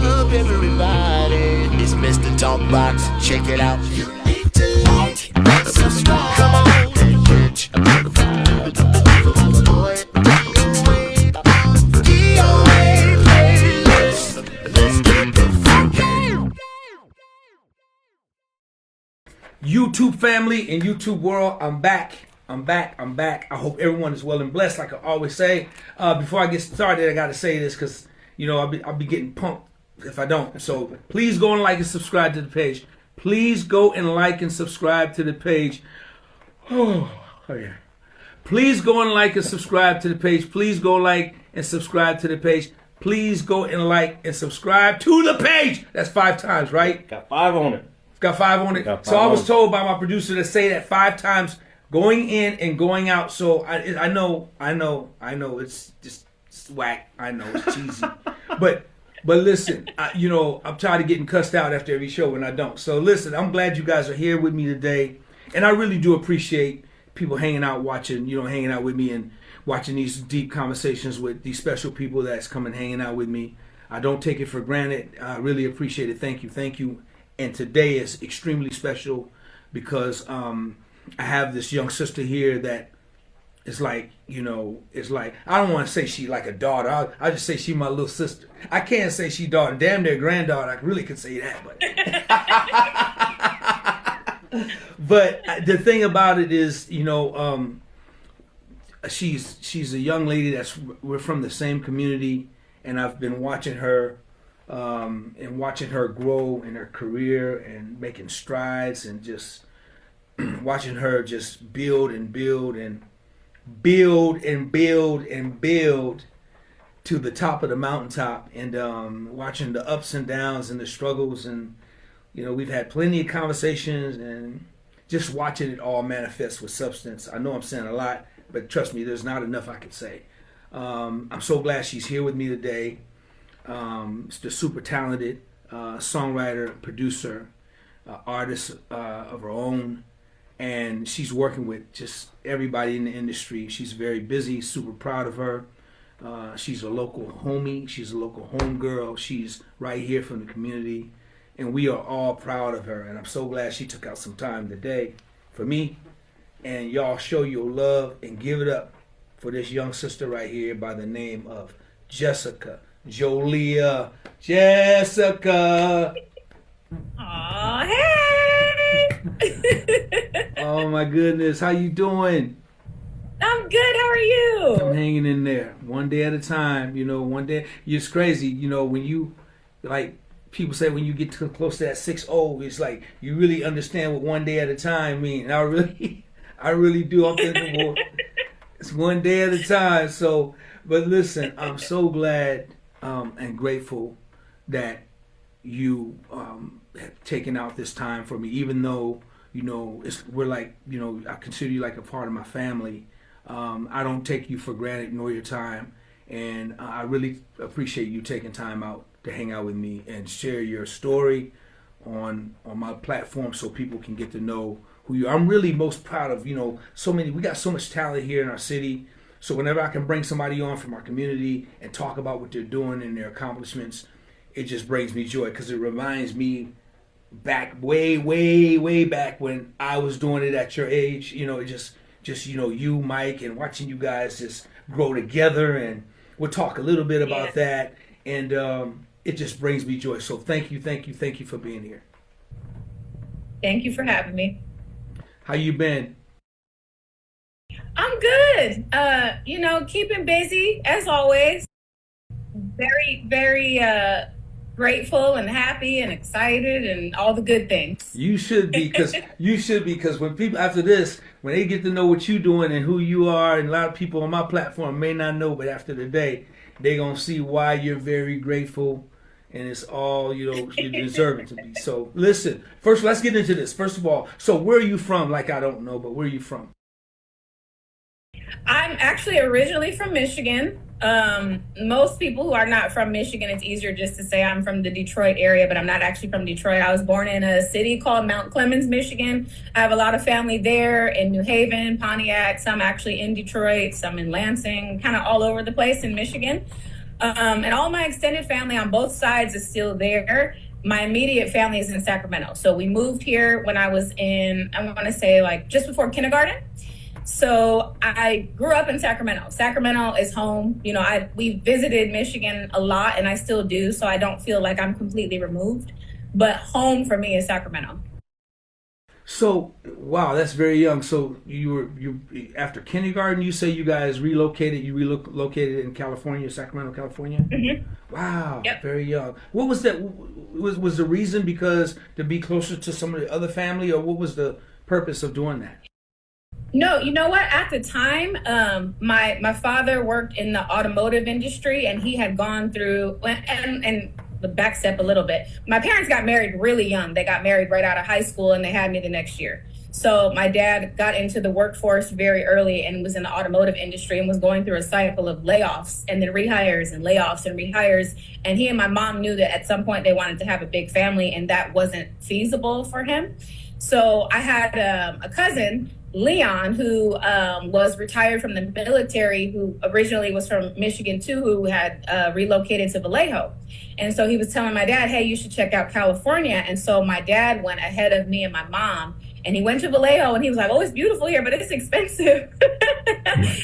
up, everybody? It's Mr. Talkbox. Check it out. You need to like and subscribe. Come on and catch a boy. DOA playlist. Let's keep it funky. YouTube family and YouTube world, I'm back. I hope everyone is well and blessed, like I always say. Before I get started, I got to say this because, you know, I'll be getting punked if I don't. So please go and like and subscribe to the page. Please go and like and subscribe to the page. Oh yeah. Please go and like and subscribe to the page. Please go like and subscribe to the page. Please go and like and subscribe to the page. That's 5 times, right? Got 5 on it. Got 5 on it. So I was told by my producer to say that 5 times, going in and going out. So I know. It's just whack. I know it's cheesy, but listen, I'm tired of getting cussed out after every show when I don't. So listen, I'm glad you guys are here with me today, and I really do appreciate people hanging out with me and watching these deep conversations with these special people that's come and hanging out with me. I don't take it for granted. I really appreciate it. Thank you. And today is extremely special because I have this young sister here that is like, I don't want to say she like a daughter. I just say she my little sister. I can't say she daughter, damn near granddaughter. I really could say that, but but the thing about it is, she's a young lady we're from the same community, and I've been watching her. And watching her grow in her career and making strides and just watching her just build to the top of the mountaintop, and watching the ups and downs and the struggles, and we've had plenty of conversations, and just watching it all manifest with substance. I know I'm saying a lot, but trust me, there's not enough I could say. I'm so glad she's here with me today. The super talented songwriter, producer, artist of her own, and she's working with just everybody in the industry. She's very busy, super proud of her. She's a local homie, she's a local homegirl, she's right here from the community, and we are all proud of her, and I'm so glad she took out some time today for me, and y'all show your love and give it up for this young sister right here by the name of Jessica. Jolia, Jessica. Aw, hey. Oh my goodness, how you doing? I'm good. How are you? I'm hanging in there, one day at a time. One day. It's crazy. When you, like people say, when you get too close to that 6-0, it's like you really understand what one day at a time means. I really do. I'm thinking, well, it's one day at a time. So, but listen, I'm so glad. And grateful that you have taken out this time for me, even though we're like I consider you like a part of my family. I don't take you for granted nor your time, and I really appreciate you taking time out to hang out with me and share your story on my platform so people can get to know who you are. I'm really most proud of we got so much talent here in our city. So whenever I can bring somebody on from our community and talk about what they're doing and their accomplishments, it just brings me joy because it reminds me back way back when I was doing it at your age. It just you, Mike, and watching you guys just grow together, and we'll talk a little bit about that. And it just brings me joy. So thank you for being here. Thank you for having me. How you been? I'm good. Keeping busy as always. Very, very grateful and happy and excited and all the good things. You should be, because when people after this, when they get to know what you're doing and who you are, and a lot of people on my platform may not know, but after the day, they're gonna see why you're very grateful, and it's all you deserve it to be. So listen, first let's get into this. First of all, so where are you from? Like I don't know, but where are you from? I'm actually originally from Michigan. Most people who are not from Michigan, it's easier just to say I'm from the Detroit area, but I'm not actually from Detroit. I was born in a city called Mount Clemens, Michigan. I have a lot of family there in New Haven, Pontiac, some actually in Detroit, some in Lansing, kind of all over the place in Michigan. And all my extended family on both sides is still there. My immediate family is in Sacramento. So we moved here when I was in, I want to say like just before kindergarten. So I grew up in Sacramento. Sacramento is home. You know, we visited Michigan a lot and I still do. So I don't feel like I'm completely removed, but home for me is Sacramento. So, wow, that's very young. So you after kindergarten, you say you guys relocated. You relocated in California, Sacramento, California. Mm-hmm. Wow, yep. Very young. What was that? Was the reason because to be closer to some of the other family, or what was the purpose of doing that? No, you know what? At the time, my father worked in the automotive industry, and he had gone through and the back step a little bit. My parents got married really young. They got married right out of high school, and they had me the next year. So my dad got into the workforce very early and was in the automotive industry and was going through a cycle of layoffs and then rehires and layoffs and rehires. And he and my mom knew that at some point they wanted to have a big family, and that wasn't feasible for him. So I had a cousin, Leon, who was retired from the military, who originally was from Michigan too, who had relocated to Vallejo. And so he was telling my dad, hey, you should check out California. And so my dad went ahead of me and my mom, and he went to Vallejo, and he was like, oh, it's beautiful here, but it's expensive.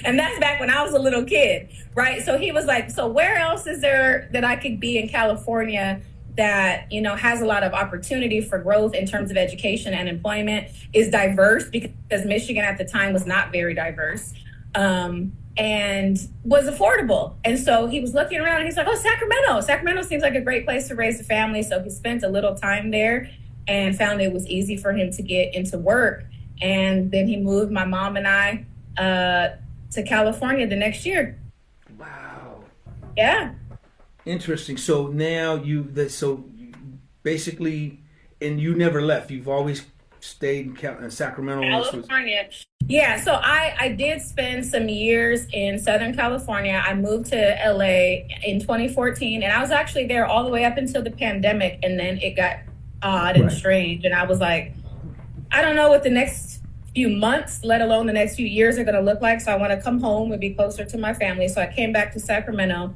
And that's back when I was a little kid, right? So he was like, so where else is there that I could be in California that, you know, has a lot of opportunity for growth in terms of education and employment, is diverse, because Michigan at the time was not very diverse, and was affordable. And so he was looking around and he's like, oh, Sacramento seems like a great place to raise a family. So he spent a little time there and found it was easy for him to get into work. And then he moved my mom and I to California the next year. Wow. Yeah. Interesting. So now so basically, and you never left. You've always stayed in Sacramento. California. Yeah, so I did spend some years in Southern California. I moved to LA in 2014, and I was actually there all the way up until the pandemic, and then it got odd and strange. And I was like, I don't know what the next few months, let alone the next few years, are going to look like. So I want to come home and be closer to my family. So I came back to Sacramento.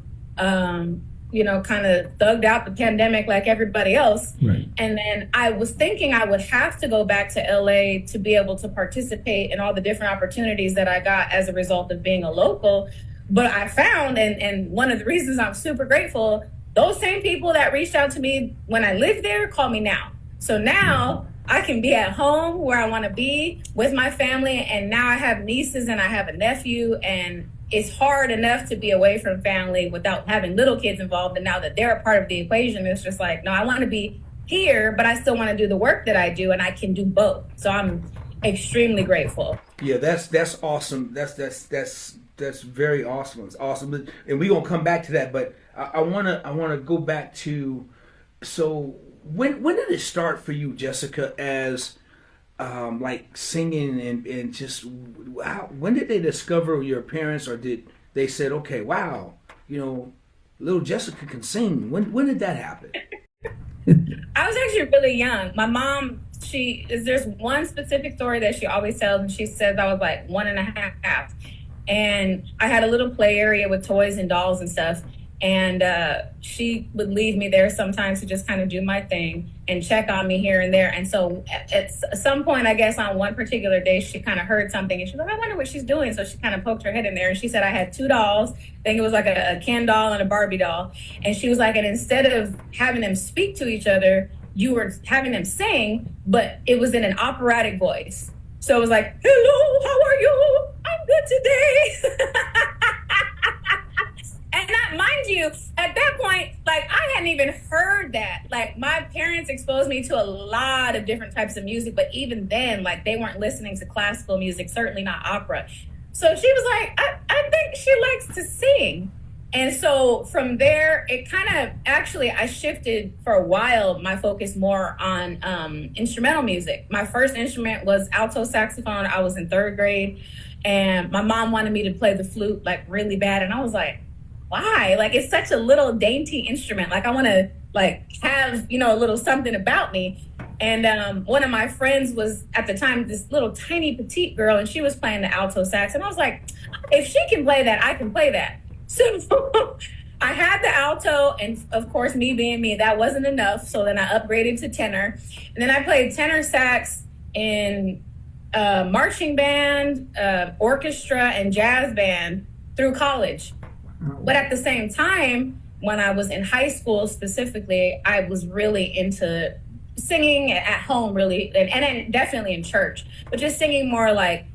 You know, kind of thugged out the pandemic like everybody else. Right. And then I was thinking I would have to go back to LA to be able to participate in all the different opportunities that I got as a result of being a local. But I found, and one of the reasons I'm super grateful, those same people that reached out to me when I lived there call me now. So now I can be at home where I want to be with my family. And now I have nieces and I have a nephew, and it's hard enough to be away from family without having little kids involved. And now that they're a part of the equation, it's just like, no, I want to be here, but I still want to do the work that I do, and I can do both. So I'm extremely grateful. Yeah, that's awesome. That's very awesome. It's awesome. And we're gonna come back to that, but I wanna go back to, so when did it start for you, Jessica, as like singing and just, wow, when did they discover your parents, or did they said, okay, wow, you know, little Jessica can sing? When did that happen? I was actually really young. My mom, there's one specific story that she always tells, and she says I was like 1.5, and I had a little play area with toys and dolls and stuff. And she would leave me there sometimes to just kind of do my thing and check on me here and there. And so at some point, I guess on one particular day, she kind of heard something, and she's like, I wonder what she's doing. So she kind of poked her head in there, and she said I had 2 dolls. I think it was like a Ken doll and a Barbie doll. And she was like, and instead of having them speak to each other, you were having them sing, but it was in an operatic voice. So it was like, hello, how are you? I'm good today. And that, mind you, at that point, like, I hadn't even heard that. Like, my parents exposed me to a lot of different types of music, but even then, like, they weren't listening to classical music, certainly not opera. So she was like, I think she likes to sing. And so from there, it kind of, actually, I shifted for a while, my focus more on instrumental music. My first instrument was alto saxophone. I was in 3rd grade, and my mom wanted me to play the flute, like, really bad. And I was like, why? Like, it's such a little dainty instrument. Like, I want to, like, have, you know, a little something about me. And one of my friends was, at the time, this little tiny petite girl, and she was playing the alto sax. And I was like, if she can play that, I can play that. So I had the alto, and of course, me being me, that wasn't enough. So then I upgraded to tenor, and then I played tenor sax in marching band, orchestra, and jazz band through college. But at the same time, when I was in high school specifically, I was really into singing at home, really, and definitely in church, but just singing more like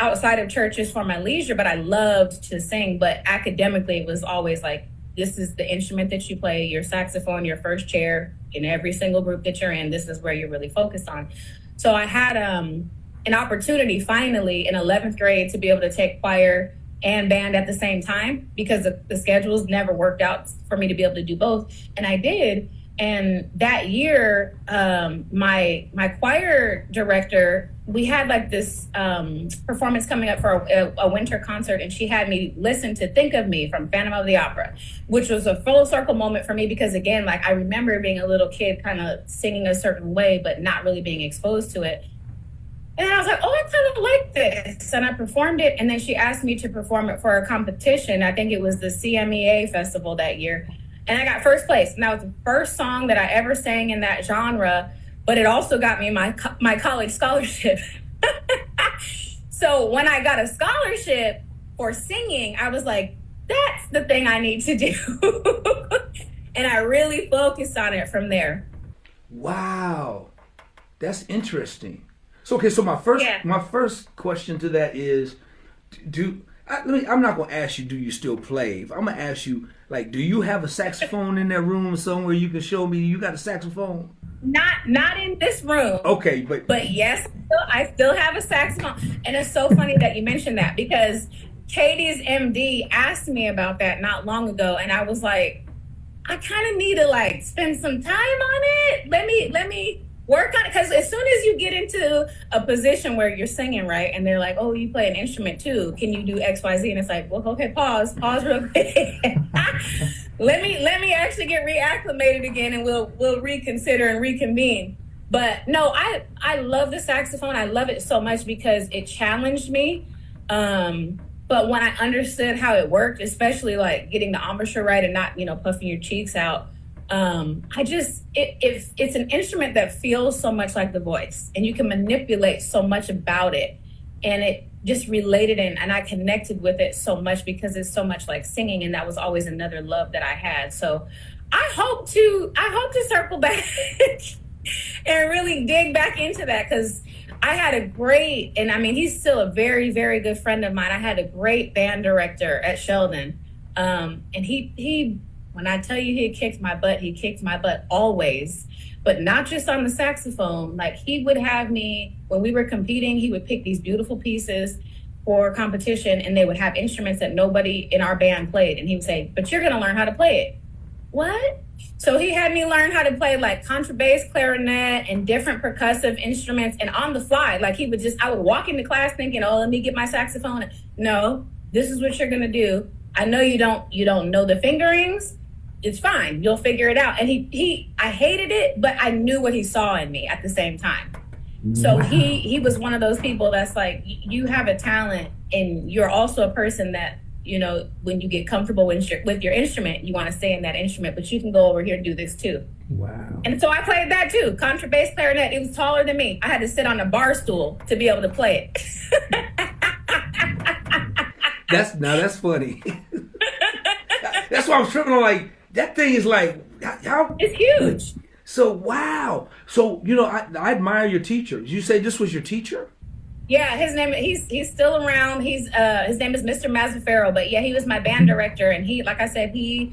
outside of churches for my leisure. But I loved to sing, but academically, it was always like, this is the instrument that you play, your saxophone, your first chair in every single group that you're in. This is where you're really focused on. So I had an opportunity finally in 11th grade to be able to take choir and band at the same time, because the schedules never worked out for me to be able to do both. And I did. And that year, my choir director, we had like this performance coming up for a winter concert, and she had me listen to Think of Me from Phantom of the Opera, which was a full circle moment for me, because again, like I remember being a little kid kind of singing a certain way, but not really being exposed to it. And I was like, oh, I kind of like this. And I performed it. And then she asked me to perform it for a competition. I think it was the CMEA festival that year. And I got first place. And that was the first song that I ever sang in that genre. But it also got me my college scholarship. So when I got a scholarship for singing, I was like, that's the thing I need to do. And I really focused on it from there. Wow. That's interesting. So okay, so my first question to that is, I'm not gonna ask you, do you still play? I'm gonna ask you, like, do you have a saxophone in that room somewhere you can show me you got a saxophone? Not in this room. Okay, but yes, I still have a saxophone, and it's so funny that you mentioned that, because Katie's MD asked me about that not long ago, and I was like, I kind of need to like spend some time on it. Let me work on it, because as soon as you get into a position where you're singing, right, and they're like, oh, you play an instrument too, can you do XYZ? And it's like, well, okay, pause real quick. let me actually get reacclimated again, and we'll reconsider and reconvene. But no, I love the saxophone. I love it so much because it challenged me. But when I understood how it worked, especially like getting the embouchure right and not, puffing your cheeks out, it's an instrument that feels so much like the voice, and you can manipulate so much about it, and it just related and I connected with it so much because it's so much like singing, and that was always another love that I had. So I hope to circle back and really dig back into that, because I had a great, and I mean, he's still a very, very good friend of mine. I had a great band director at Sheldon, and he when I tell you he kicked my butt always, but not just on the saxophone. Like, he would have me, when we were competing, he would pick these beautiful pieces for competition, and they would have instruments that nobody in our band played. And he would say, but you're going to learn how to play it. What? So he had me learn how to play like contrabass, clarinet, and different percussive instruments, and on the fly. Like, I would walk into class thinking, oh, let me get my saxophone. No, this is what you're going to do. I know you don't know the fingerings. It's fine. You'll figure it out. And I hated it, but I knew what he saw in me at the same time. So he was one of those people that's like, you have a talent, and you're also a person that, when you get comfortable with your instrument, you want to stay in that instrument, but you can go over here and do this too. Wow. And so I played that too. Contrabass, clarinet. It was taller than me. I had to sit on a bar stool to be able to play it. That's funny. That's why I was tripping on, like, that thing is like, how? It's huge. So, wow. So, I admire your teacher. Did you say this was your teacher? Yeah, his name, he's still around. His name is Mr. Mazzaferro, but yeah, he was my band director. And he, like I said, he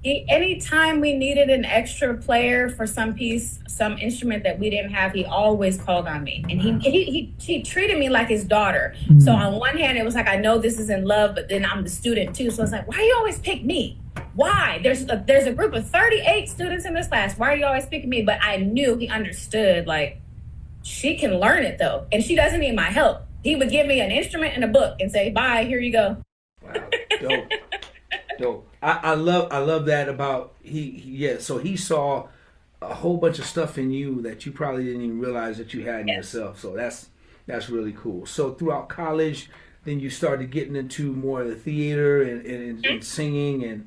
anytime we needed an extra player for some piece, some instrument that we didn't have, he always called on me. And he treated me like his daughter. Mm-hmm. So on one hand, it was like, I know this is in love, but then I'm the student too. So it's like, why do you always pick me? Why? There's a group of 38 students in this class. Why are you always picking me? But I knew he understood, like, she can learn it though, and she doesn't need my help. He would give me an instrument and a book and say, bye, here you go. Wow, dope. I love that about so he saw a whole bunch of stuff in you that you probably didn't even realize that you had in yourself. So that's really cool. So throughout college, then you started getting into more of the theater and singing,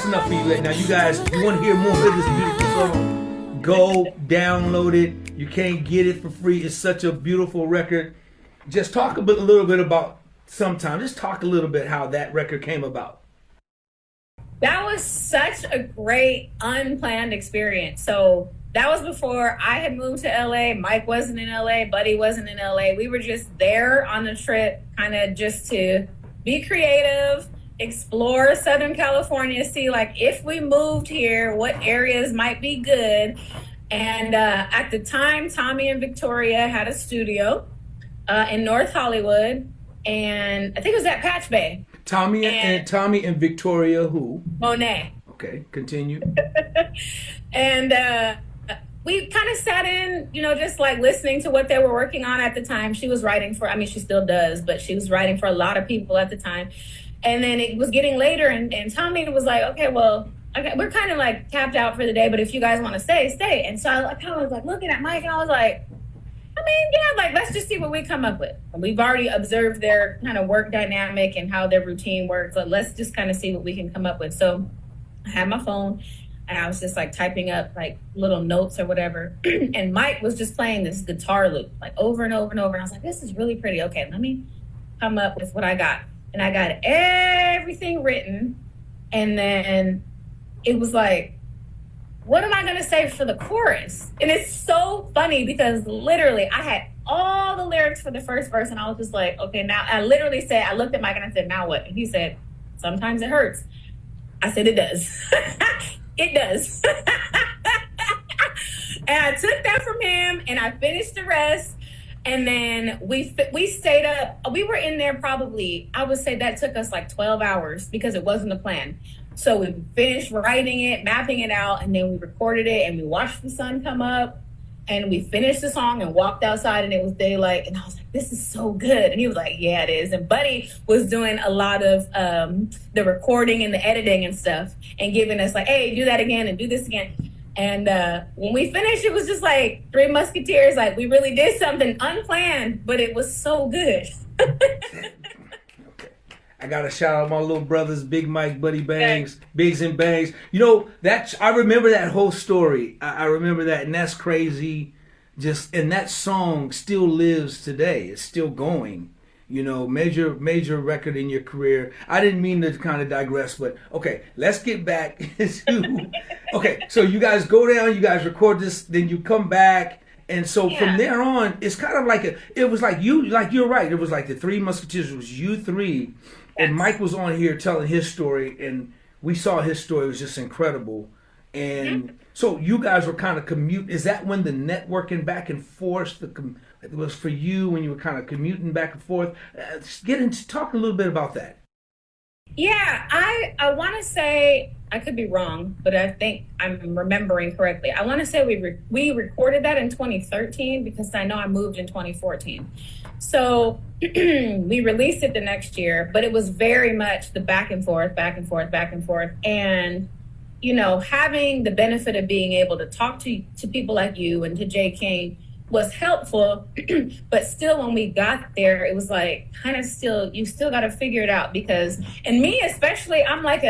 that's enough for you. Now, you guys, if you want to hear more of this beautiful song, go download it. You can't get it for free. It's such a beautiful record. Just talk a little bit about Sometime. Just talk a little bit how that record came about. That was such a great unplanned experience. So that was before I had moved to LA. Mike wasn't in LA. Buddy wasn't in LA. We were just there on the trip, kind of just to be creative, explore Southern California, see like if we moved here, what areas might be good. And at the time, Tommy and Victoria had a studio in North Hollywood. And I think it was at Patch Bay. Tommy and Victoria who? Monet. Okay, continue. And we kind of sat in, just like listening to what they were working on at the time. She was writing for, she still does, but she was writing for a lot of people at the time. And then it was getting later, and Tommy was like, okay, we're kind of like tapped out for the day, but if you guys want to stay, stay. And so I kind of was like looking at Mike, and I was like, let's just see what we come up with. We've already observed their kind of work dynamic and how their routine works. So let's just kind of see what we can come up with. So I had my phone and I was just like typing up like little notes or whatever. And Mike was just playing this guitar loop like over and over and over. And I was like, this is really pretty. Okay, let me come up with what I got. And I got everything written. And then it was like, what am I going to say for the chorus? And it's so funny because literally I had all the lyrics for the first verse and I was just like, okay, now I literally said, I looked at Mike and I said, now what? And he said, sometimes it hurts. I said, it does. It does. And I took that from him and I finished the rest. And then we stayed up. We were in there probably, I would say that took us like 12 hours because it wasn't a plan. So we finished writing it, mapping it out, and then we recorded it and we watched the sun come up and we finished the song and walked outside and it was daylight. And I was like, this is so good. And he was like, yeah, it is. And Buddy was doing a lot of the recording and the editing and stuff and giving us like, hey, do that again and do this again. And when we finished, it was just like Three Musketeers. Like we really did something unplanned, but it was so good. I gotta shout out my little brothers, Big Mike, Buddy Bangs, Biggs and Bangs. I remember that whole story. I remember that, and that's crazy. And that song still lives today. It's still going. Major record in your career. I didn't mean to kind of digress, but okay, let's get back to. Okay, so you guys go down, you guys record this, then you come back. And so from there on, it's kind of like you're right. It was like the Three Musketeers. It was you three. And Mike was on here telling his story, and we saw his story. It was just incredible. And so you guys were kind of commute. Is that when the networking back and forth it was for you when you were kind of commuting back and forth? Talk a little bit about that. Yeah, I want to say, I could be wrong, but I think I'm remembering correctly. I want to say we recorded that in 2013 because I know I moved in 2014. So we released it the next year, but it was very much the back and forth, back and forth, back and forth. And, having the benefit of being able to talk to people like you and to Jay King was helpful. But still, when we got there, it was like you still got to figure it out because, and me especially, I'm like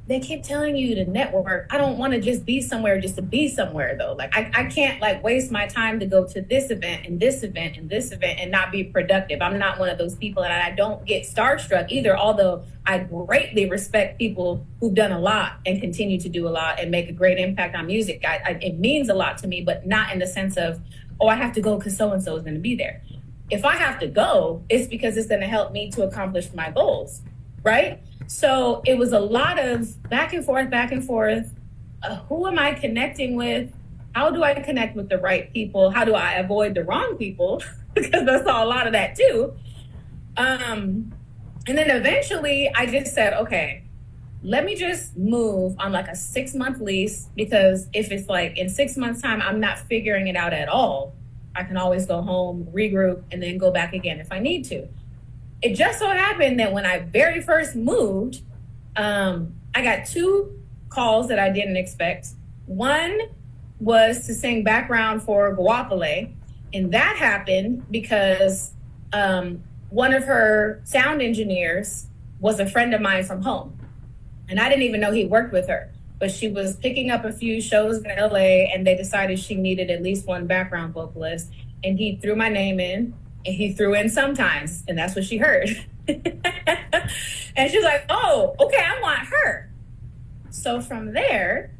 they keep telling you to network. I don't want to just be somewhere just to be somewhere though. Like I can't like waste my time to go to this event and this event and this event and not be productive. I'm not one of those people, and I don't get starstruck either, although I greatly respect people who've done a lot and continue to do a lot and make a great impact on music. It means a lot to me, but not in the sense of, I have to go because so-and-so is going to be there. If I have to go, it's because it's going to help me to accomplish my goals, right? So it was a lot of back and forth. Who am I connecting with? How do I connect with the right people? How do I avoid the wrong people? Because I saw a lot of that too. And then eventually I just said, okay, let me just move on like a 6-month lease, because if it's like in 6 months time, I'm not figuring it out at all, I can always go home, regroup, and then go back again if I need to. It just so happened that when I very first moved, I got 2 calls that I didn't expect. One was to sing background for Guapale, and that happened because one of her sound engineers was a friend of mine from home. And I didn't even know he worked with her, but she was picking up a few shows in LA, and they decided she needed at least one background vocalist. And he threw my name in, and he threw in Sometimes, and that's what she heard. And she was like, oh, okay, I want her. So from there,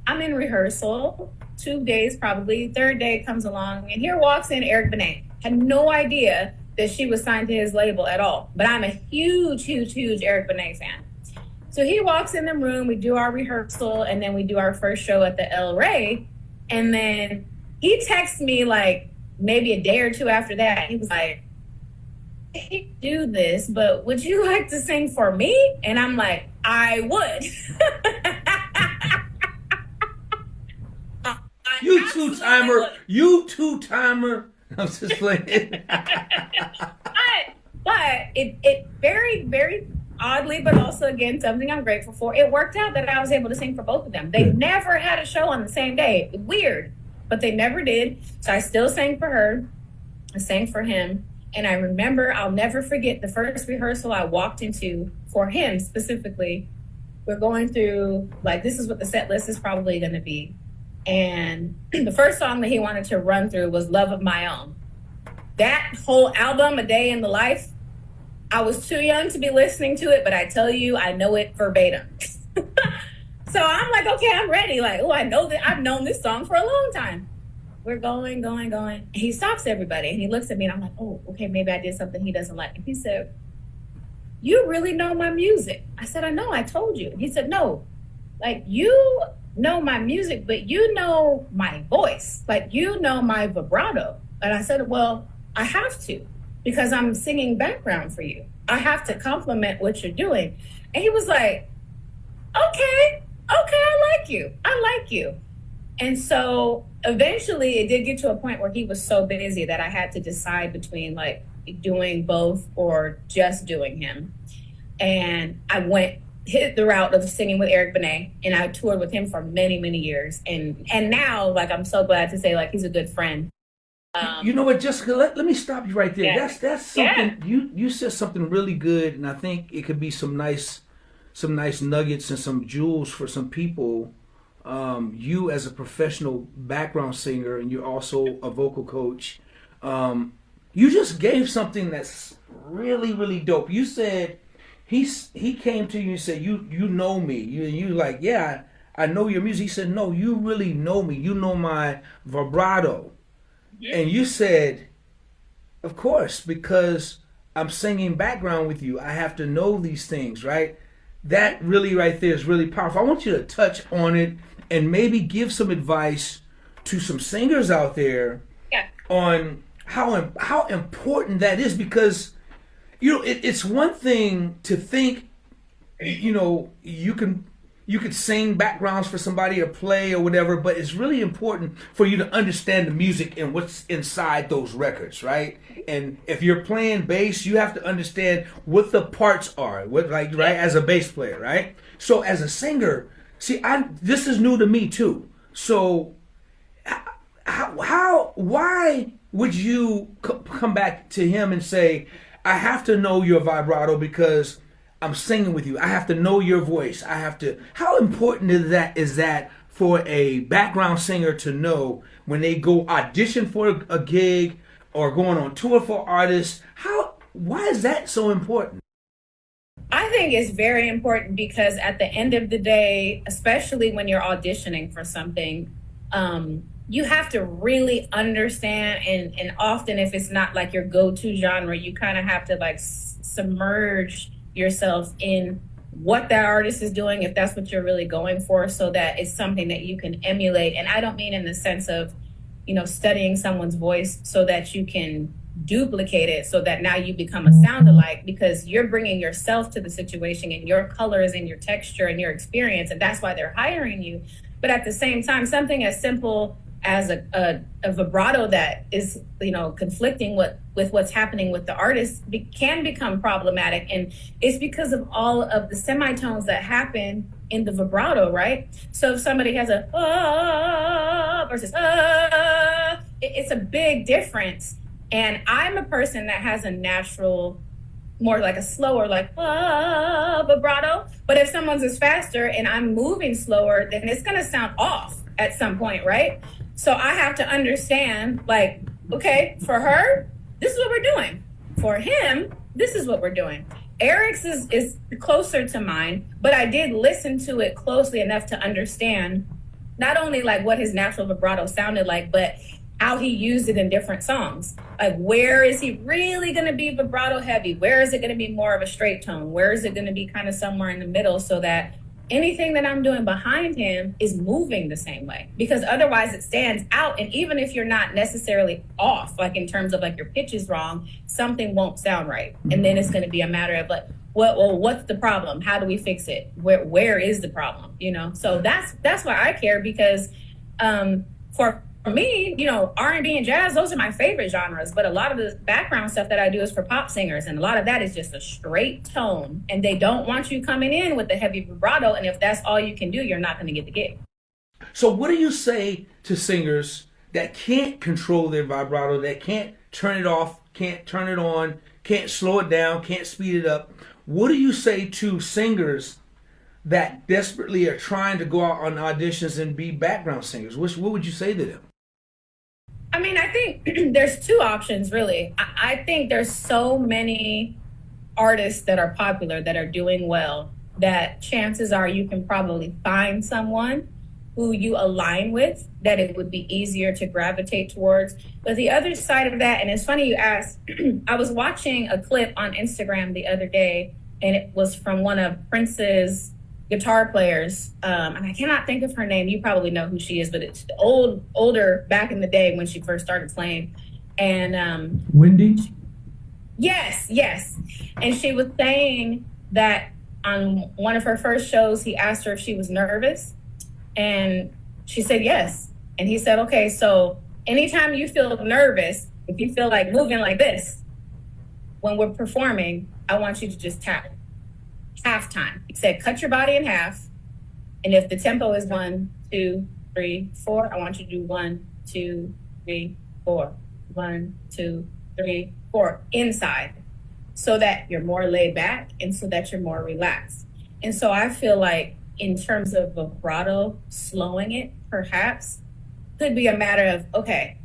I'm in rehearsal, 2 days probably. Third day comes along, and here walks in Eric Benet. Had no idea that she was signed to his label at all, but I'm a huge Eric Benet fan. So he walks in the room, we do our rehearsal, and then we do our first show at the El Rey. And then he texts me like maybe a day or two after that. He was like, I hate to do this, but would you like to sing for me? And I'm like, I would. You two-timer. I'm just playing. but it very oddly, but also again something I'm grateful for. It worked out that I was able to sing for both of them. They never had a show on the same day. Weird, but they never did. So I still sang for her. I sang for him. And I remember, I'll never forget the first rehearsal I walked into for him specifically. We're going through, like, this is what the set list is probably going to be. And the first song that he wanted to run through was Love of My Own. That whole album, A Day in the Life, I was too young to be listening to it, but I tell you, I know it verbatim. So I'm like, okay, I'm ready. Like, oh, I know that I've known this song for a long time. We're going. And he stops everybody and he looks at me and I'm like, oh, okay, maybe I did something he doesn't like. And he said, you really know my music. I said, I know, I told you. And he said, no, like you know my music, but you know my voice. Like you know my vibrato. And I said, well, I have to, because I'm singing background for you. I have to compliment what you're doing. And he was like, okay, I like you. And so eventually it did get to a point where he was so busy that I had to decide between like doing both or just doing him. And I hit the route of singing with Eric Benet, and I toured with him for many years. And now, like, I'm so glad to say, like, he's a good friend. You know what, Jessica, let me stop you right there. Yeah. That's something, you said something really good, and I think it could be some nice nuggets and some jewels for some people. You as a professional background singer, and you're also a vocal coach, you just gave something that's really dope. You said he came to you and said, you know me. You like, yeah, I know your music. He said, no, you really know me. You know my vibrato. Yeah. And you said, of course, because I'm singing background with you, I have to know these things, right? That really right there is really powerful. I want you to touch on it and maybe give some advice to some singers out there on how important that is, because it's one thing to think you could sing backgrounds for somebody or play or whatever, but it's really important for you to understand the music and what's inside those records, right? And if you're playing bass, you have to understand what the parts are, right, as a bass player, right? So as a singer, this is new to me too. So why would you come back to him and say, I have to know your vibrato because I'm singing with you. I have to know your voice. How important is that for a background singer to know when they go audition for a gig or going on tour for artists? Why is that so important? I think it's very important because at the end of the day, especially when you're auditioning for something, you have to really understand, and often if it's not like your go-to genre, you kind of have to like submerge yourself in what that artist is doing, if that's what you're really going for, so that it's something that you can emulate. And I don't mean in the sense of, studying someone's voice so that you can duplicate it so that now you become a sound-alike, because you're bringing yourself to the situation and your colors and your texture and your experience, and that's why they're hiring you. But at the same time, something as simple as a vibrato that is, conflicting with what's happening with the artist can become problematic. And it's because of all of the semitones that happen in the vibrato, right? So if somebody has a versus it's a big difference. And I'm a person that has a natural more like a slower, like vibrato. But if someone's is faster and I'm moving slower, then it's gonna sound off at some point, right? So I have to understand, like, okay, for her, this is what we're doing. For him, this is what we're doing. Eric's is closer to mine, but I did listen to it closely enough to understand not only like what his natural vibrato sounded like, but how he used it in different songs. Like, where is he really going to be vibrato heavy? Where is it going to be more of a straight tone? Where is it going to be kind of somewhere in the middle, so that anything that I'm doing behind him is moving the same way? Because otherwise it stands out. And even if you're not necessarily off, like in terms of like your pitch is wrong, something won't sound right. And then it's going to be a matter of like, what's the problem? How do we fix it? Where is the problem? You know? So that's why I care, because for me, you know, R&B and jazz, those are my favorite genres. But a lot of the background stuff that I do is for pop singers. And a lot of that is just a straight tone. And they don't want you coming in with the heavy vibrato. And if that's all you can do, you're not going to get the gig. So what do you say to singers that can't control their vibrato, that can't turn it off, can't turn it on, can't slow it down, can't speed it up? What do you say to singers that desperately are trying to go out on auditions and be background singers? What would you say to them? I mean, I think there's two options, really. I think there's so many artists that are popular, that are doing well, that chances are you can probably find someone who you align with, that it would be easier to gravitate towards. But the other side of that, and it's funny you asked, I was watching a clip on Instagram the other day, and it was from one of Prince's guitar players, and I cannot think of her name. You probably know who she is, but it's older back in the day when she first started playing. And Wendy? Yes. And she was saying that on one of her first shows, he asked her if she was nervous, and she said yes. And he said, okay, so anytime you feel nervous, if you feel like moving like this, when we're performing, I want you to just tap. Half time. He said, cut your body in half. And if the tempo is 1, 2, 3, 4, I want you to do 1, 2, 3, 4. 1, 2, 3, 4 inside, so that you're more laid back and so that you're more relaxed. And so I feel like in terms of vibrato, slowing it perhaps could be a matter of, okay,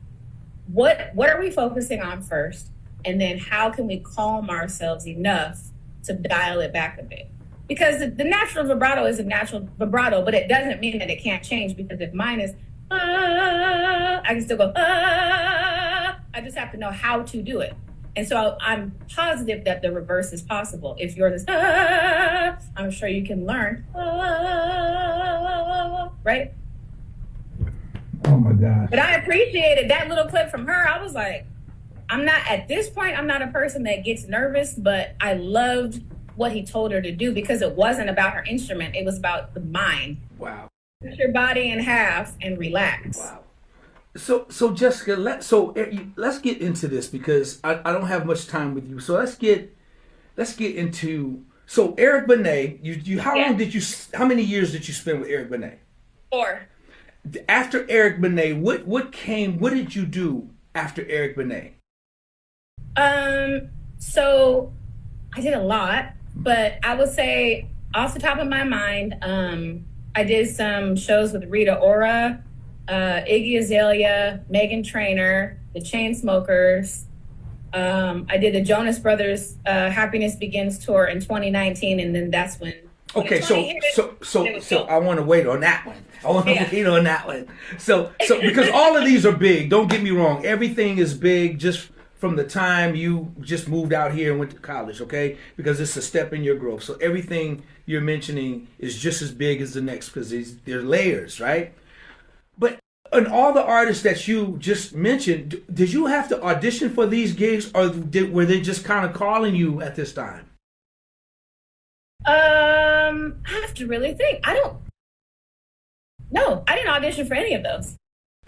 what are we focusing on first? And then how can we calm ourselves enough to dial it back a bit? Because the natural vibrato is a natural vibrato, but it doesn't mean that it can't change, because if mine is, I can still go, I just have to know how to do it. And so I'm positive that the reverse is possible. If yours is, I'm sure you can learn, right? Oh my gosh. But I appreciated that little clip from her. I was like, I'm not a person that gets nervous, but I loved what he told her to do, because it wasn't about her instrument. It was about the mind. Wow. Put your body in half and relax. Wow. So Jessica, let's get into this, because I don't have much time with you. So let's get into, so Eric Benet, how many years did you spend with Eric Benet? 4. After Eric Benet, what did you do after Eric Benet? So I did a lot, but I would say off the top of my mind, I did some shows with Rita Ora, Iggy Azalea, Meghan Trainor, the Chainsmokers. I did the Jonas Brothers Happiness Begins tour in 2019, and then that's when. Okay, so I want to wait on that one. Wait on that one. So because all of these are big. Don't get me wrong. Everything is big. Just from the time you just moved out here and went to college, okay? Because it's a step in your growth. So everything you're mentioning is just as big as the next, because they're layers, right? But and all the artists that you just mentioned, did you have to audition for these gigs, or were they just kind of calling you at this time? I have to really think. No, I didn't audition for any of those.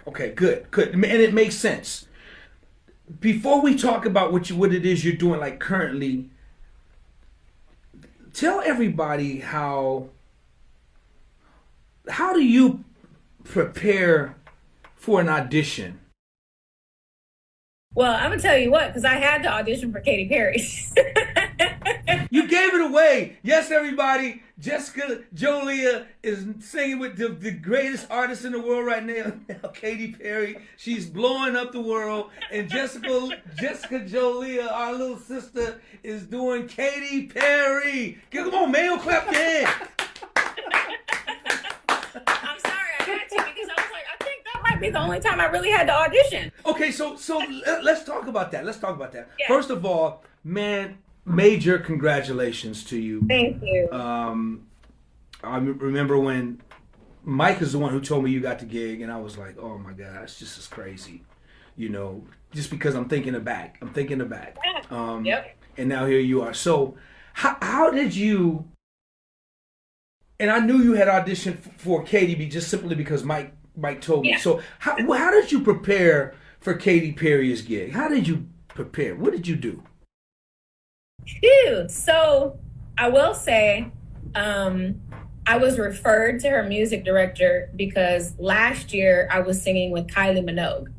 Okay, good. And it makes sense. Before we talk about what it is you're doing, like currently, tell everybody how do you prepare for an audition? Well, I'm gonna tell you what, because I had to audition for Katy Perry. You gave it away. Yes, everybody. Jessica Jolia is singing with the greatest artist in the world right now, Katy Perry. She's blowing up the world. And Jessica Jolia, our little sister, is doing Katy Perry. Come on, man. You'll clap your hands. I'm sorry, I had to because I was like, I think that might be the only time I really had to audition. Okay, so let's talk about that. Yeah. First of all, man, major congratulations to you. Thank you. I remember when Mike is the one who told me you got the gig, and I was like, oh my gosh, this is crazy. You know, just because I'm thinking back. Yep. And now here you are. So how did you, and I knew you had auditioned for Katy B just simply because Mike told me. Yeah. So how did you prepare for Katy Perry's gig? How did you prepare? What did you do? Phew. So I will say, I was referred to her music director because last year I was singing with Kylie Minogue.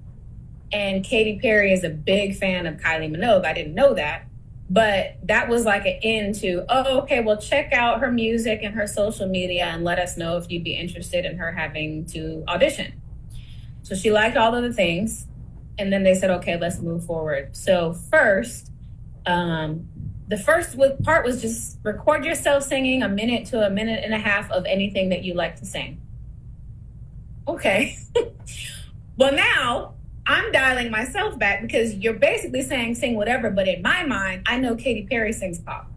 And Katy Perry is a big fan of Kylie Minogue. I didn't know that. But that was like an end to, oh, okay, well, check out her music and her social media and let us know if you'd be interested in her having to audition. So she liked all of the things. And then they said, okay, let's move forward. So first, the first part was just record yourself singing a minute to a minute and a half of anything that you like to sing. Okay. Well, now I'm dialing myself back because you're basically saying sing whatever, but in my mind, I know Katy Perry sings pop.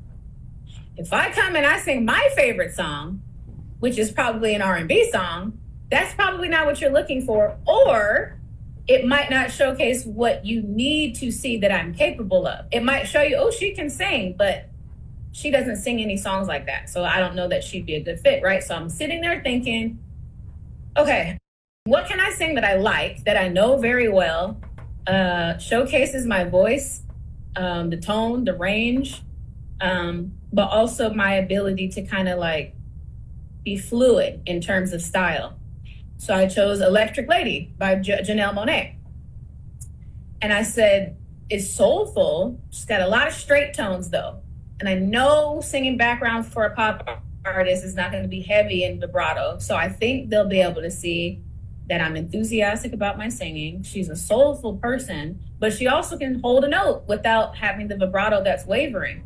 If I come and I sing my favorite song, which is probably an R&B song, that's probably not what you're looking for, or it might not showcase what you need to see that I'm capable of. It might show you, oh, she can sing, but she doesn't sing any songs like that. So I don't know that she'd be a good fit, right? So I'm sitting there thinking, okay, what can I sing that I like, that I know very well, showcases my voice, the tone, the range, but also my ability to kind of like be fluid in terms of style. So I chose Electric Lady by Janelle Monáe. And I said, it's soulful. She's got a lot of straight tones though. And I know singing background for a pop artist is not going to be heavy and vibrato. So I think they'll be able to see that I'm enthusiastic about my singing. She's a soulful person, but she also can hold a note without having the vibrato that's wavering.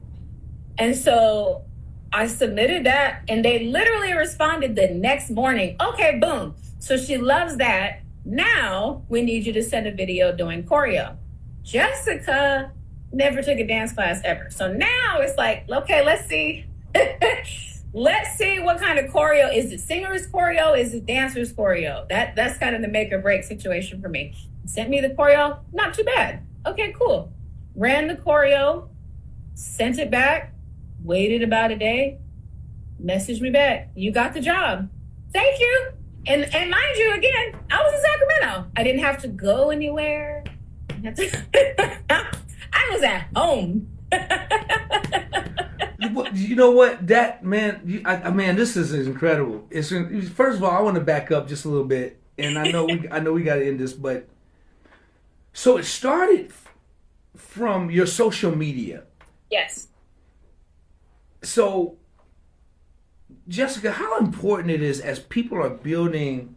And so I submitted that and they literally responded the next morning. Okay, boom. So she loves that. Now we need you to send a video doing choreo. Jessica never took a dance class ever. So now it's like, okay, let's see. Let's see what kind of choreo. Is it singer's choreo? Is it dancer's choreo? That's kind of the make or break situation for me. Sent me the choreo. Not too bad. Okay, cool. Ran the choreo, sent it back, waited about a day, messaged me back. You got the job. Thank you. And mind you, again, I was in Sacramento. I didn't have to go anywhere. I was at home. You know what? That man, man, this is incredible. First of all, I want to back up just a little bit, and I know we got to end this, but so it started from your social media. Yes. So, Jessica, how important it is as people are building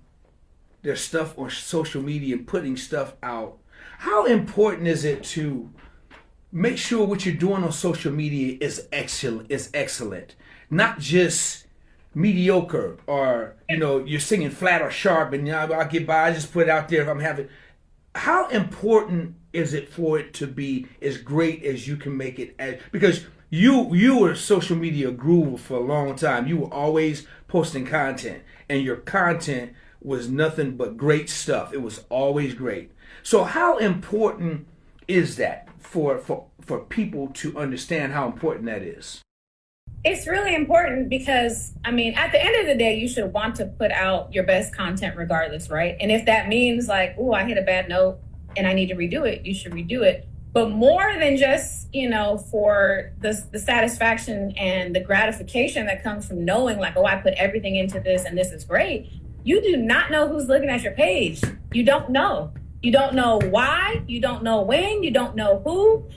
their stuff on social media and putting stuff out, how important is it to make sure what you're doing on social media is excellent, not just mediocre, or you're singing flat or sharp and I'll get by, I just put it out there if I'm having. How important is it for it to be as great as you can make it? Because you were a social media guru for a long time. You were always posting content, and your content was nothing but great stuff. It was always great. So how important is that for people to understand how important that is? It's really important because, I mean, at the end of the day, you should want to put out your best content regardless, right? And if that means like, oh, I hit a bad note and I need to redo it, you should redo it. But more than just, for the satisfaction and the gratification that comes from knowing like, oh, I put everything into this and this is great. You do not know who's looking at your page. You don't know. You don't know why. You don't know when. You don't know who.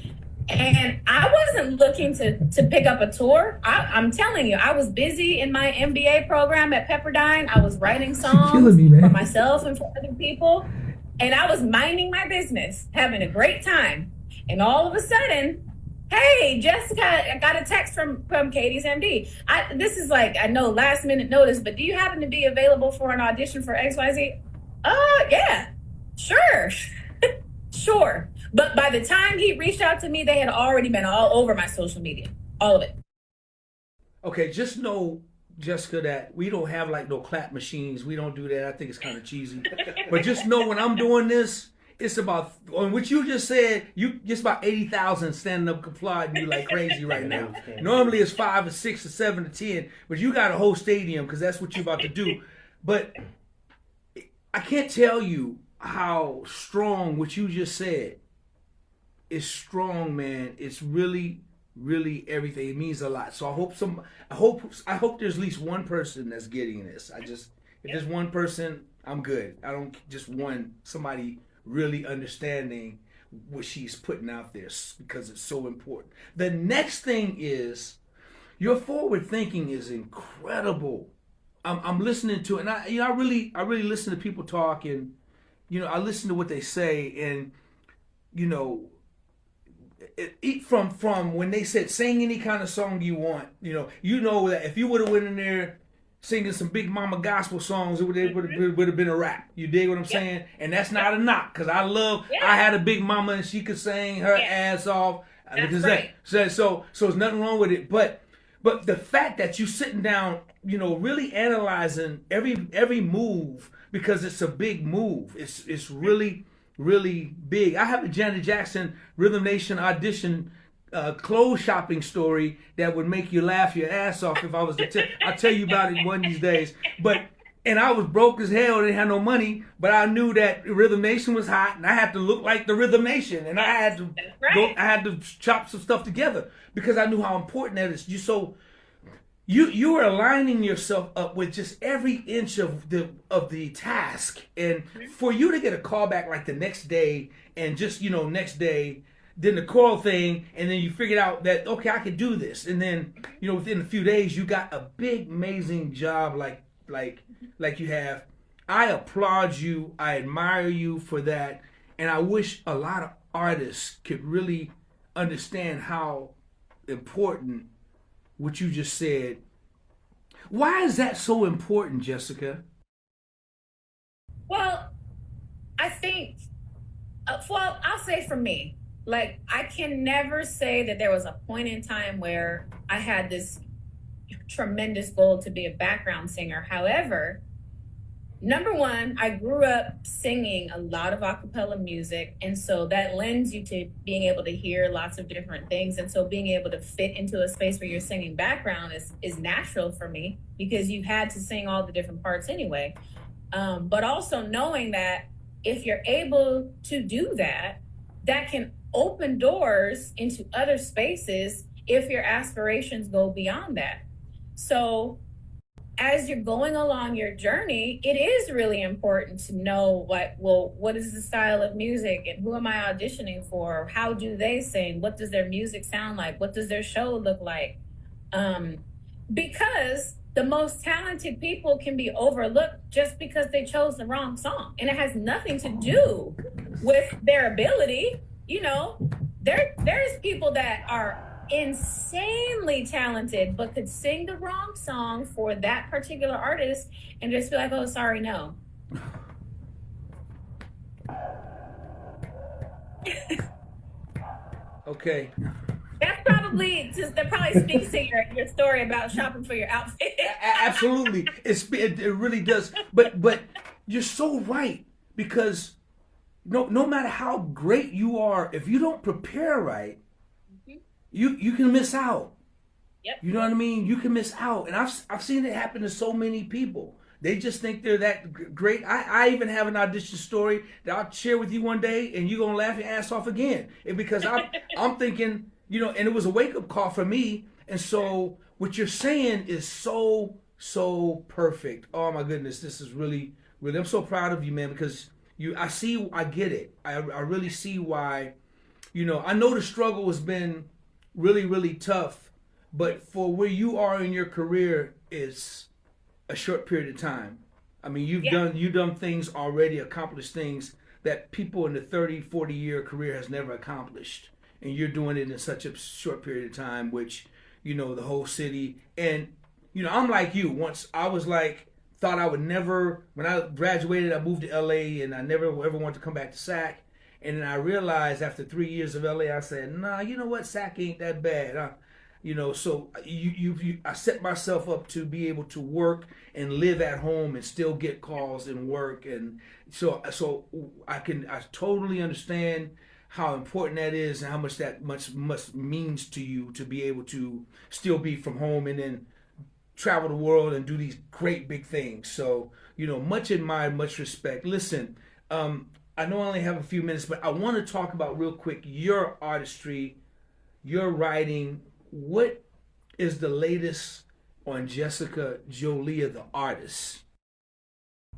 And I wasn't looking to pick up a tour. I'm telling you, I was busy in my MBA program at Pepperdine. I was writing songs for myself and for other people. And I was minding my business, having a great time. And all of a sudden, hey, Jessica, I got a text from Katie's MD. This is like, I know last minute notice, but do you happen to be available for an audition for XYZ? Yeah, sure. Sure. But by the time he reached out to me, they had already been all over my social media. All of it. Okay, just know, Jessica, that we don't have like no clap machines. We don't do that. I think it's kind of cheesy. But just know when I'm doing this, it's about, on what you just said, you just about 80,000 standing up applauding you like crazy right now. Normally it's 5 or 6 or 7 or 10, but you got a whole stadium because that's what you're about to do. But I can't tell you how strong what you just said is strong, man. It's really, really everything. It means a lot. So I hope there's at least one person that's getting this. If there's one person, I'm good. I don't just want somebody really understanding what she's putting out there because it's so important. The next thing is your forward thinking is incredible. I'm listening to it, and I really listen to people talk, and I listen to what they say, and from when they said sing any kind of song you want, that if you would have went in there singing some Big Mama gospel songs, it would have been a rap. You dig what I'm saying? And that's not a knock, because I had a big mama and she could sing her ass off. That's right. So there's nothing wrong with it. But the fact that you sitting down, really analyzing every move, because it's a big move. It's really, really big. I have a Janet Jackson Rhythm Nation audition clothes shopping story that would make you laugh your ass off if I was to I'll tell you about it one of these days. And I was broke as hell, didn't have no money, but I knew that Rhythm Nation was hot, and I had to look like the Rhythm Nation, and I had to I had to chop some stuff together because I knew how important that is. You are aligning yourself up with just every inch of the task, and for you to get a call back like the next day, and just next day, then the call thing, and then you figured out that okay, I could do this, and then within a few days you got a big amazing job like you have. I applaud you. I admire you for that, and I wish a lot of artists could really understand how important what you just said. Why is that so important, Jessica? Well, I think, I'll say for me, like, I can never say that there was a point in time where I had this tremendous goal to be a background singer. However, number one, I grew up singing a lot of a cappella music, and so that lends you to being able to hear lots of different things, and so being able to fit into a space where you're singing background is natural for me because you had to sing all the different parts anyway. But also knowing that if you're able to do that, that can open doors into other spaces if your aspirations go beyond that. So as you're going along your journey, it is really important to know what is the style of music and who am I auditioning for? How do they sing? What does their music sound like? What does their show look like? Because the most talented people can be overlooked just because they chose the wrong song. And it has nothing to do with their ability. There's people that are insanely talented but could sing the wrong song for that particular artist and just be like, oh, sorry, no. Okay. That probably speaks to your story about shopping for your outfit. Absolutely. It really does. But you're so right, because no matter how great you are, if you don't prepare right, you can miss out. Yep. You know what I mean? You can miss out. And I've seen it happen to so many people. They just think they're that great. I even have an audition story that I'll share with you one day, and you're going to laugh your ass off again. Because I'm thinking, and it was a wake-up call for me. And so what you're saying is so perfect. Oh, my goodness. This is really, really, I'm so proud of you, man, because I get it. I really see why I know the struggle has been really, really tough, but for where you are in your career is a short period of time. I mean, you've done things already, accomplished things that people in the 30, 40-year career has never accomplished. And you're doing it in such a short period of time, which, the whole city. And, I'm like you. Once I was like, thought I would never, when I graduated, I moved to LA and I never ever wanted to come back to SAC. And then I realized after 3 years of LA, I said, nah, you know what? SAC ain't that bad. So I set myself up to be able to work and live at home and still get calls and work. And so I totally understand how important that is and how much that much means to you to be able to still be from home and then travel the world and do these great big things. So, much admired, much respect. Listen, I know I only have a few minutes, but I want to talk about real quick your artistry, your writing. What is the latest on Jessica Jolia, the artist?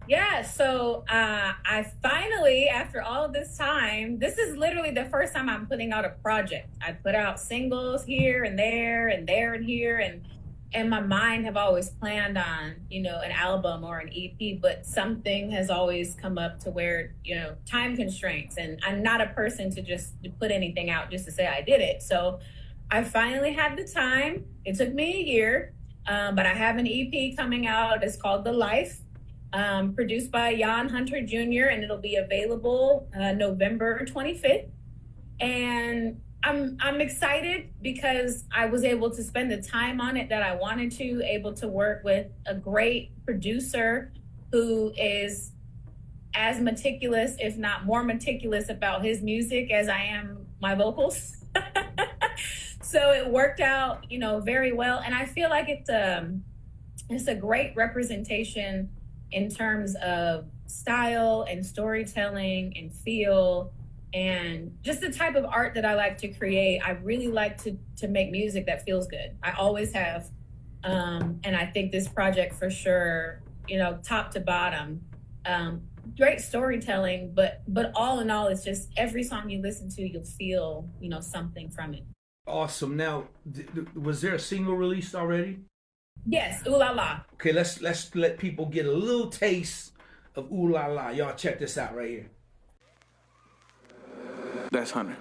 Yeah, so I finally, after all of this time, this is literally the first time I'm putting out a project. I put out singles here and there and there and here, and my mind have always planned on, an album or an EP, but something has always come up to where, time constraints, and I'm not a person to just put anything out just to say I did it. So I finally had the time. It took me a year, but I have an EP coming out. It's called The Life, produced by Jan Hunter Jr., and it'll be available November 25th. And I'm excited because I was able to spend the time on it that I wanted to, able to work with a great producer who is as meticulous, if not more meticulous, about his music as I am my vocals. So it worked out, very well. And I feel like it's a great representation in terms of style and storytelling and feel and just the type of art that I like to create. I really like to make music that feels good. I always have. And I think this project for sure, top to bottom, great storytelling, but all in all, it's just every song you listen to, you'll feel, something from it. Awesome. Now, was there a single released already? Yes, Ooh La La. Okay, let's let people get a little taste of Ooh La La. Y'all check this out right here. That's Hunter.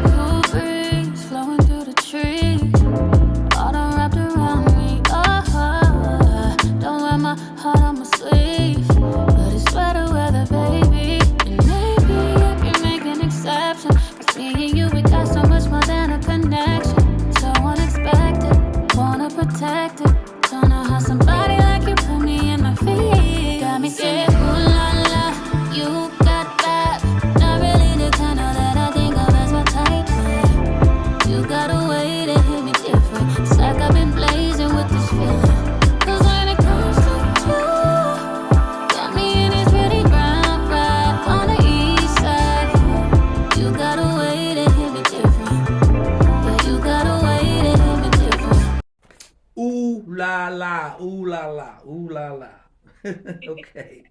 Cool breeze flowing through the trees, autumn wrapped around me. Oh, don't wear my heart on my sleeve, but it's better weather, baby. And maybe I can make an exception, 'cause me and you, we got so much more than a connection. So unexpected, wanna protect it. Don't know how somebody like you put me in my feet. Got me saying, ooh la la, you got that. Not really the kind of that I think of as my type, but you got a way to hit me different. It's like I've been blazing with this feeling. 'Cause when it comes to you, got me in this pretty brown ride on the east side. You got a way to hit me different. Yeah, you got a way to hit me different. Ooh la la, ooh la la, ooh la la. Okay.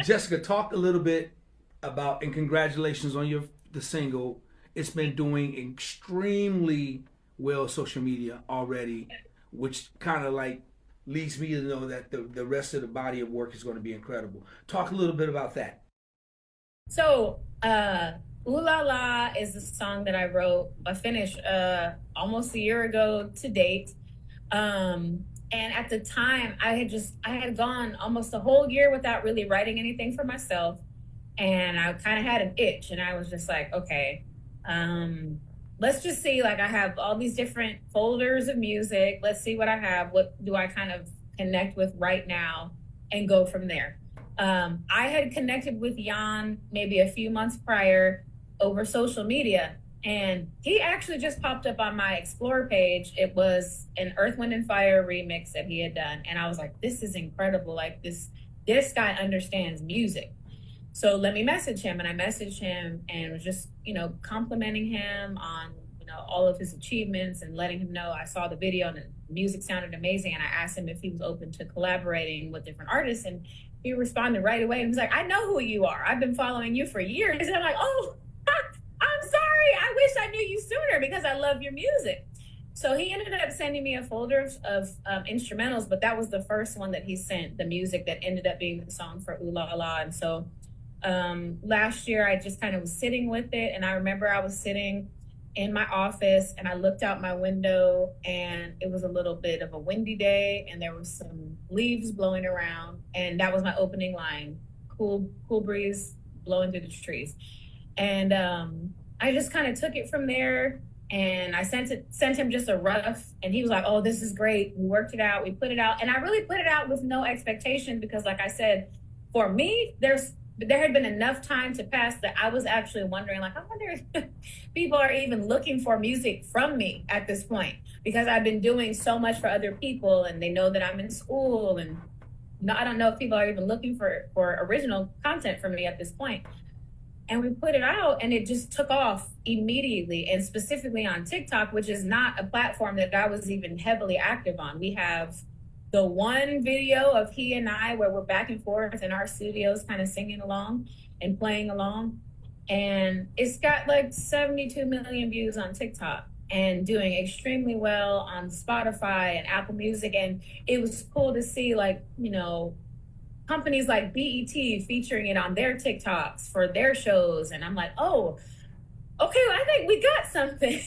Jessica, talk a little bit about, and congratulations on the single. It's been doing extremely well social media already, which kind of like leads me to know that the rest of the body of work is going to be incredible. Talk a little bit about that. So, Ooh La La is a song that I finished almost a year ago to date. And at the time, I had gone almost a whole year without really writing anything for myself. And I kind of had an itch, and I was just like, okay, let's just see, like, I have all these different folders of music. Let's see what I have. What do I kind of connect with right now and go from there? I had connected with Jan maybe a few months prior over social media, and he actually just popped up on my Explore page. It was an Earth, Wind, and Fire remix that he had done. And I was like, this is incredible. Like, this guy understands music. So let me message him. And I messaged him and was just, complimenting him on, all of his achievements and letting him know I saw the video and the music sounded amazing. And I asked him if he was open to collaborating with different artists. And he responded right away. And he was like, I know who you are. I've been following you for years. And I'm like, oh, I'm sorry. I wish I knew you sooner because I love your music. So he ended up sending me a folder of instrumentals, but that was the first one that he sent, the music that ended up being the song for Ooh La La. And so last year I just kind of was sitting with it. And I remember I was sitting in my office and I looked out my window and it was a little bit of a windy day and there was some leaves blowing around. And that was my opening line, cool breeze blowing through the trees. And I just kind of took it from there. And I sent him just a rough, and he was like, oh, this is great. We worked it out. We put it out. And I really put it out with no expectation because, like I said, for me, there had been enough time to pass that I was actually wondering, like, I wonder if people are even looking for music from me at this point because I've been doing so much for other people and they know that I'm in school. And I don't know if people are even looking for original content from me at this point. And we put it out and it just took off immediately, and specifically on TikTok, which is not a platform that I was even heavily active on. We have the one video of he and I where we're back and forth in our studios kind of singing along and playing along. And it's got like 72 million views on TikTok and doing extremely well on Spotify and Apple Music. And it was cool to see, like, companies like BET featuring it on their TikToks for their shows. And I'm like, oh, okay, well, I think we got something.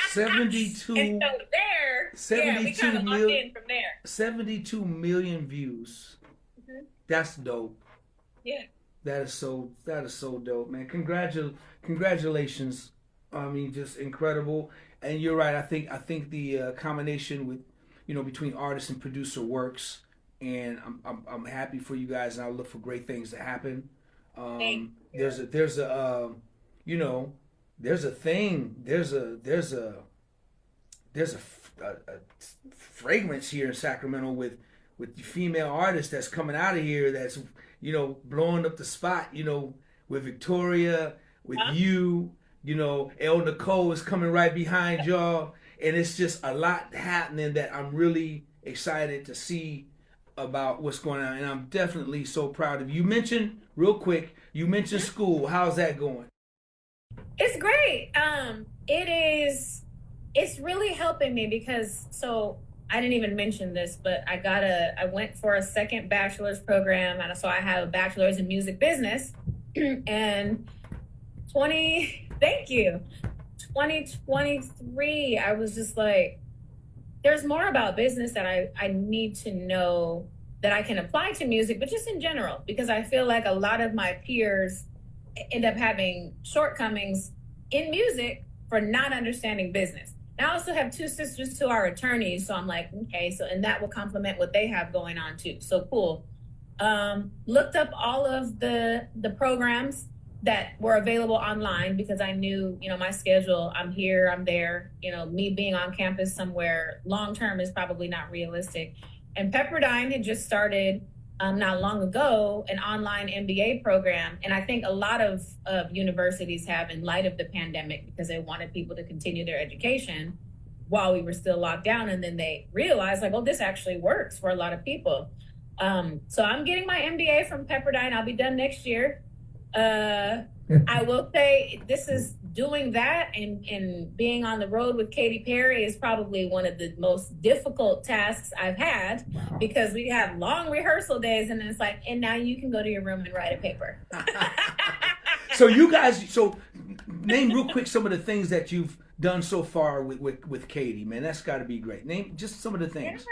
72 and so there, 72 we kind of locked in from there. 72 million views. Mm-hmm. That's dope. Yeah. That is so dope, man. Congratulations. I mean, just incredible. And you're right. I think the combination with, between artist and producer works. And I'm happy for you guys, and I look for great things to happen. There's a fragrance here in Sacramento with the female artist that's coming out of here that's blowing up the spot. With Victoria, with you. El Nicole is coming right behind y'all, and it's just a lot happening that I'm really excited to see about what's going on, and I'm definitely so proud of you. Real quick, you mentioned school. How's that going? It's great. It's really helping me because, so I didn't even mention this, but I went for a second bachelor's program, and so I have a bachelor's in music business. And 2023, I was just like, there's more about business that I need to know that I can apply to music, but just in general, because I feel like a lot of my peers end up having shortcomings in music for not understanding business. And I also have two sisters who are attorneys, so I'm like, okay, so, and that will complement what they have going on too. So cool. Looked up all of the programs that were available online because I knew, my schedule, I'm here, I'm there, me being on campus somewhere long-term is probably not realistic. And Pepperdine had just started not long ago, an online MBA program. And I think a lot of universities have in light of the pandemic because they wanted people to continue their education while we were still locked down. And then they realized like, oh, this actually works for a lot of people. So I'm getting my MBA from Pepperdine. I'll be done next year. I will say this is doing that and being on the road with Katy Perry is probably one of the most difficult tasks I've had. Wow. Because we have long rehearsal days and it's like, and now you can go to your room and write a paper. So name real quick some of the things that you've done so far with Katy, man. That's got to be great. Name just some of the things.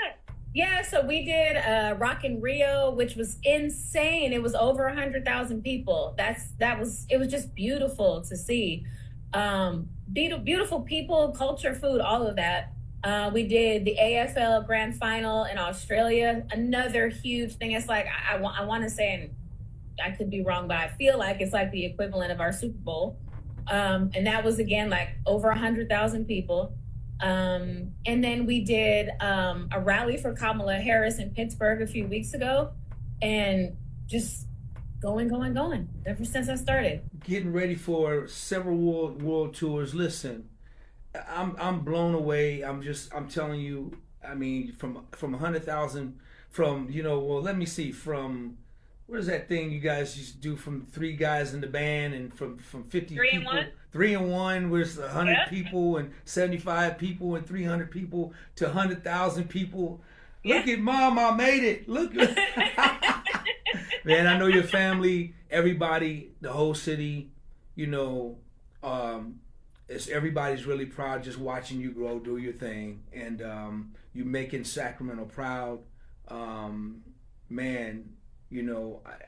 Yeah, so we did Rock in Rio, which was insane. It was over 100,000 people. It was just beautiful to see. Beautiful people, culture, food, all of that. We did the AFL Grand Final in Australia. Another huge thing. It's like I want to say, and I could be wrong, but I feel like it's like the equivalent of our Super Bowl. And that was again like over 100,000 people. And then we did a rally for Kamala Harris in Pittsburgh a few weeks ago, and just going ever since I started. Getting ready for several world tours. Listen, I'm blown away. I'm telling you. I mean, from 100,000, from well, let me see, from what is that thing you guys used to do, from 3 guys in the band, and from 50 Three and people, one? 3 and 1, where it's 100 Yeah. people and 75 people and 300 people to 100,000 people. Look Yeah. at Mom, I made it. Look, man, I know your family, everybody, the whole city, you know, it's everybody's really proud just watching you grow, do your thing, and you making Sacramento proud. Man,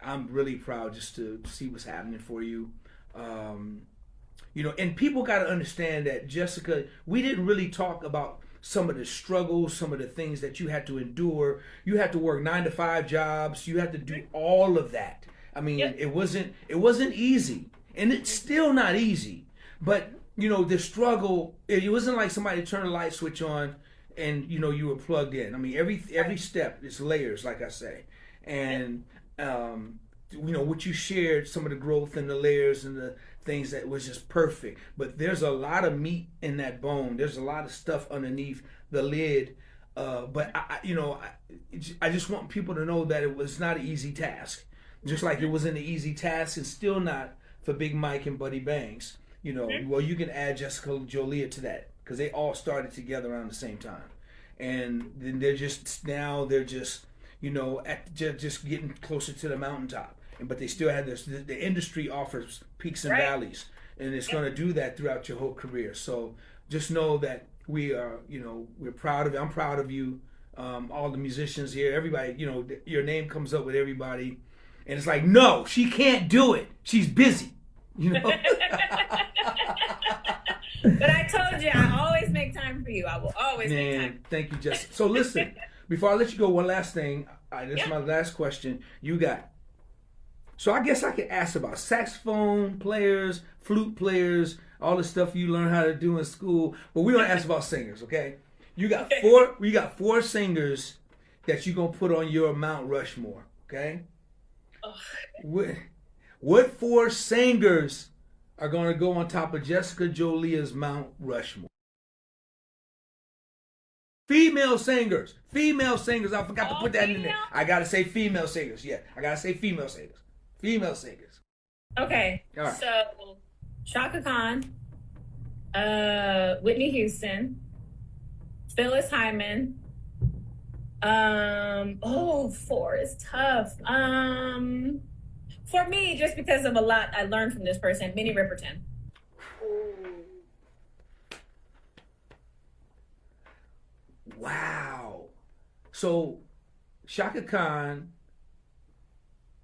I'm really proud just to see what's happening for you. And people got to understand that, Jessica, we didn't really talk about some of the struggles, some of the things that you had to endure. You had to work 9 to 5 jobs. You had to do all of that. I mean, Yep. it wasn't easy, and it's still not easy. But the struggle. It wasn't like somebody turned a light switch on, and you were plugged in. I mean, every step is layers, like I say, and what you shared, some of the growth and the layers and the things that was just perfect. But there's a lot of meat in that bone. There's a lot of stuff underneath the lid. But I just want people to know that it was not an easy task. Just like it wasn't an easy task, it's still not for Big Mike and Buddy Banks. Well, you can add Jessica Jolia to that, because they all started together around the same time, and then they're just just getting closer to the mountaintop. But they still had this. The industry offers peaks and Right. valleys, and it's going to do that throughout your whole career. So just know that we are, we're proud of you. I'm proud of you. All the musicians here, everybody, your name comes up with everybody, and it's like, no, she can't do it. She's busy. But I told you, I always make time for you. I will always make time. Man, thank you, Jessica. So listen, before I let you go, one last thing. This is Yeah. my last question. So I guess I could ask about saxophone players, flute players, all the stuff you learn how to do in school. But we're gonna ask about singers, okay? You got four singers that you're gonna put on your Mount Rushmore, okay? Ugh. What 4 singers are gonna go on top of Jessica Jolia's Mount Rushmore? Female singers. I forgot to All put that in there. female? I gotta say female singers. Yeah, I gotta say female singers. Female singers. Okay, All right. so Shaka Khan, Whitney Houston, Phyllis Hyman. 4 is tough. For me, just because of a lot I learned from this person, Minnie Riperton. Wow. So Shaka Khan,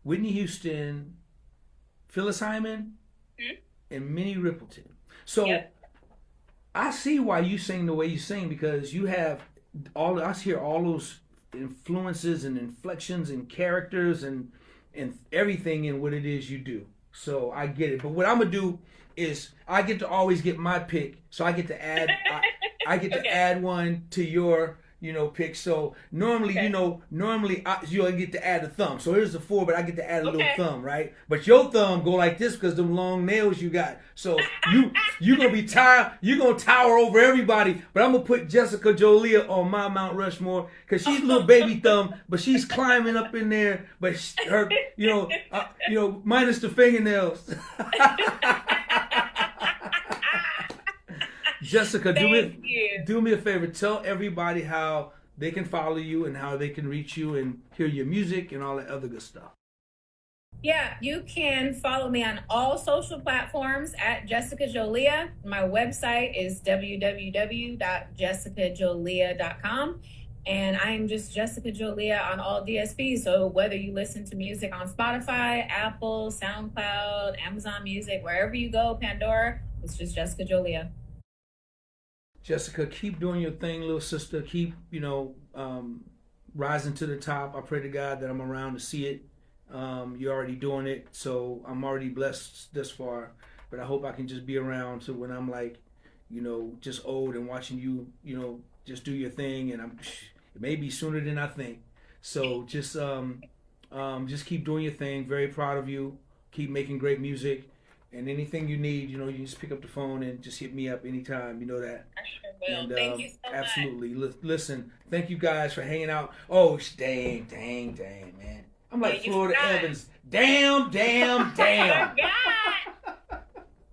Whitney Houston, Phyllis Hyman, and Minnie Riperton. So Yep. I see why you sing the way you sing, because you have I hear all those influences and inflections and characters and everything in what it is you do. So I get it. But what I'm gonna do is I get to always get my pick, so I get to add I get to Okay. add one to your pick. So normally Okay. you'll get to add a thumb. So here's the 4, but I get to add a little Okay. thumb, right? But your thumb go like this because them long nails you got. So you gonna be you're gonna tower over everybody. But I'm gonna put Jessica Jolia on my Mount Rushmore because she's a little baby thumb, but she's climbing up in there. But her, minus the fingernails. Jessica, Thank you. do me a favor. Tell everybody how they can follow you and how they can reach you and hear your music and all that other good stuff. Yeah, you can follow me on all social platforms at Jessica Jolia. My website is www.jessicajolia.com. And I'm just Jessica Jolia on all DSPs. So whether you listen to music on Spotify, Apple, SoundCloud, Amazon Music, wherever you go, Pandora, it's just Jessica Jolia. Jessica, keep doing your thing, little sister. Keep, rising to the top. I pray to God that I'm around to see it. You're already doing it, so I'm already blessed this far. But I hope I can just be around to when I'm like, just old and watching you, just do your thing. And it may be sooner than I think. So just Just keep doing your thing. Very proud of you. Keep making great music. And anything you need, you just pick up the phone and just hit me up anytime. You know that. I sure will. And, Thank you so absolutely. Listen, thank you guys for hanging out. Oh, dang, man. I'm like Florida Evans. Damn. much. God.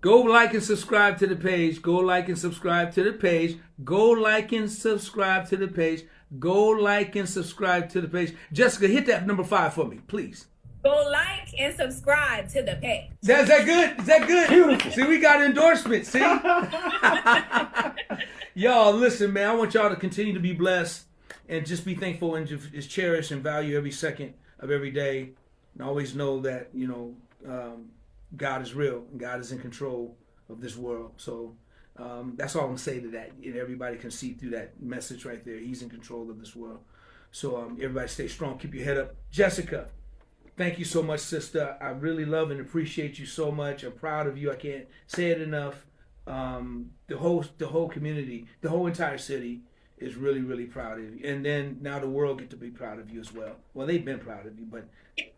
Go like and subscribe to the page. Go like and subscribe to the page. Go like and subscribe to the page. Go like and subscribe to the page. Jessica, hit that number 5 for me, please. Go like and subscribe to the page. Is that good? Is that good? Beautiful. See, we got endorsements. See? Y'all, listen, man. I want y'all to continue to be blessed and just be thankful and just cherish and value every second of every day. And always know that, God is real and God is in control of this world. So that's all I'm going to say to that. And everybody can see through that message right there. He's in control of this world. So everybody stay strong. Keep your head up. Jessica, thank you so much, sister. I really love and appreciate you so much. I'm proud of you. I can't say it enough. The whole community, the whole entire city is really, really proud of you. And then now the world get to be proud of you as well. Well, they've been proud of you, but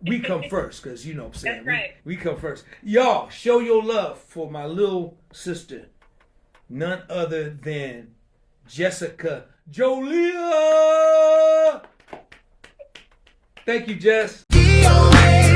we come first because you know what I'm saying. That's right. We come first. Y'all, show your love for my little sister, none other than Jessica Jolia. Thank you, Jess. DOA.